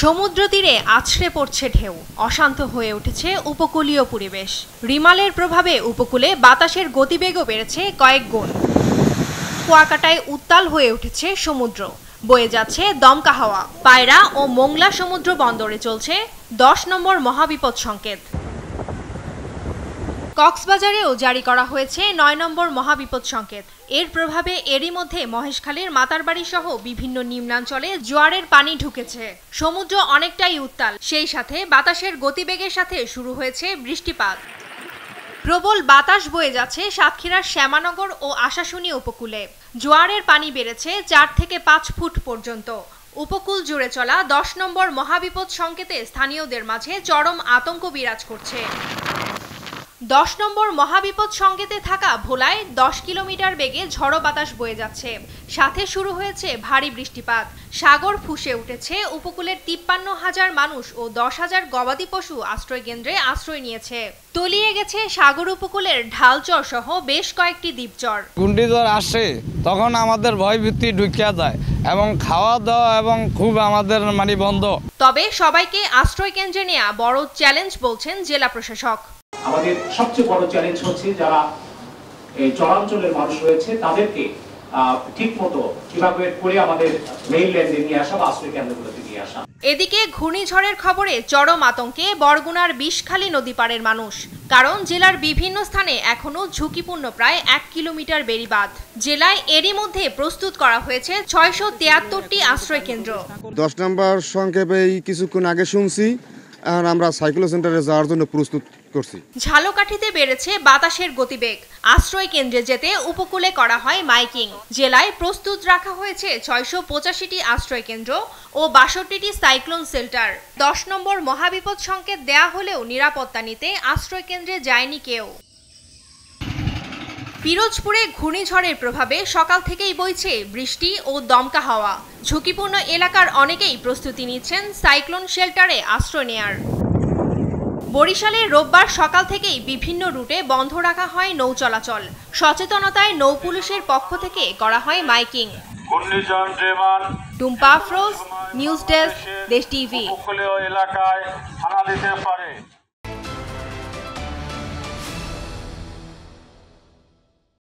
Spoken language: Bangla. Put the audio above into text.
সমুদ্র তীরে আছড়ে পড়ছে ঢেউ, অশান্ত হয়ে উঠেছে উপকূলীয় পরিবেশ। রিমালের প্রভাবে উপকূলে বাতাসের গতিবেগও বেড়েছে কয়েক গুণ। কুয়াকাটায় উত্তাল হয়ে উঠেছে সমুদ্র, বয়ে যাচ্ছে দমকা হাওয়া। পায়রা ও মোংলা সমুদ্র বন্দরে চলছে 10 নম্বর মহাবিপদ সংকেত। কক্সবাজারেও জারি করা হয়েছে 9 নম্বর মহাবিপদ সংকেত। এর প্রভাবে এরই মধ্যে মহেশখালীর মাতারবাড়ি সহ বিভিন্ন নিম্নাঞ্চলে জোয়ারের পানি ঢুকেছে। সমুদ্র অনেকটাই উত্তাল, সেই সাথে বাতাসের গতিবেগের সাথে শুরু হয়েছে বৃষ্টিপাত। প্রবল বাতাস বয়ে যাচ্ছে সাতক্ষীরার শ্যামানগর ও আশাশুনি উপকূলে। জোয়ারের পানি বেড়েছে 4 থেকে 5 ফুট পর্যন্ত। উপকূল জুড়ে চলা 10 নম্বর মহাবিপদ সংকেতে স্থানীয়দের মাঝে চরম আতঙ্ক বিরাজ করছে। 10 নম্বর মহাবিপদ সংকেতে থাকা ভোলায় 10 কিলোমিটার বেগে ঝড়ো বাতাস বয়ে যাচ্ছে, সাথে শুরু হয়েছে ভারী বৃষ্টিপাত। সাগর ফুঁসে উঠেছে উপকূলের 53,000 মানুষ ও 10,000 গবাদি পশু আশ্রয়কেন্দ্রে আশ্রয় নিয়েছে। তলিয়ে গেছে সাগর উপকূলের ঢালচর সহ বেশ কয়েকটি দ্বীপচর। ঘূর্ণিঝড় আসে তখন আমাদের ভয়ভীতি ঢুকিয়া যায় এবং খাওয়া দাওয়া এবং খুব আমাদের বন্ধ। তবে সবাইকে আশ্রয় কেন্দ্রে নেওয়া বড় চ্যালেঞ্জ বলছেন জেলা প্রশাসক। আমাদের সবচেয়ে বড় চ্যালেঞ্জ হচ্ছে যারা এই চরাঞ্চলের মানুষ রয়েছে তাদেরকে ঠিকমতো ইভাকুয়েট করে আমাদের মেইনল্যান্ডে নিয়ে আসা বা আশ্রয় কেন্দ্রগুলোতে নিয়ে আসা। এদিকে ঘূর্ণিঝড়ের খবরে চরম আতঙ্কে বরগুনার বিষখালী নদী পাড়ের মানুষ, কারণ জেলার বিভিন্ন স্থানে এখনো ঝুঁকিপূর্ণ প্রায় 1 কিলোমিটার বেড়িবাঁধ। জেলায় এরই মধ্যে প্রস্তুত করা হয়েছে 673টি আশ্রয় কেন্দ্র। 10 নম্বর সংক্ষেপে কিছুক্ষণ আগে শুনছি, এখন আমরা সাইক্লোন সেন্টারে যাওয়ার জন্য প্রস্তুত করছি। ঝালকাঠিতে বেড়েছে বাতাসের গতিবেগ। আশ্রয় কেন্দ্রে যেতে উপকূলে করা হয় মাইকিং। জেলায় প্রস্তুত রাখা হয়েছে 685টি আশ্রয় কেন্দ্র ও 62টি সাইক্লোন শেল্টার। 10 নম্বর মহাবিপদ সংকেত দেয়া হলেও নিরাপত্তা নিতে আশ্রয় কেন্দ্রে যায়নি কেউ। পিরোজপুরে ঘূর্ণিঝড়ের প্রভাবে সকাল থেকেই বইছে বৃষ্টি ও দমকা হাওয়া। ঝুঁকিপূর্ণ এলাকার অনেকেই প্রস্তুতি নিচ্ছেন সাইক্লোন শেল্টারে আশ্রয় নেয়ার। বরিশালে রোববার সকাল থেকেই বিভিন্ন রুটে বন্ধ রাখা হয় নৌ চলাচল। সচেতনতায় নৌ পুলিশের পক্ষ থেকে করা হয় miking. Tumpa Afroz, news desk, দেশ টিভি।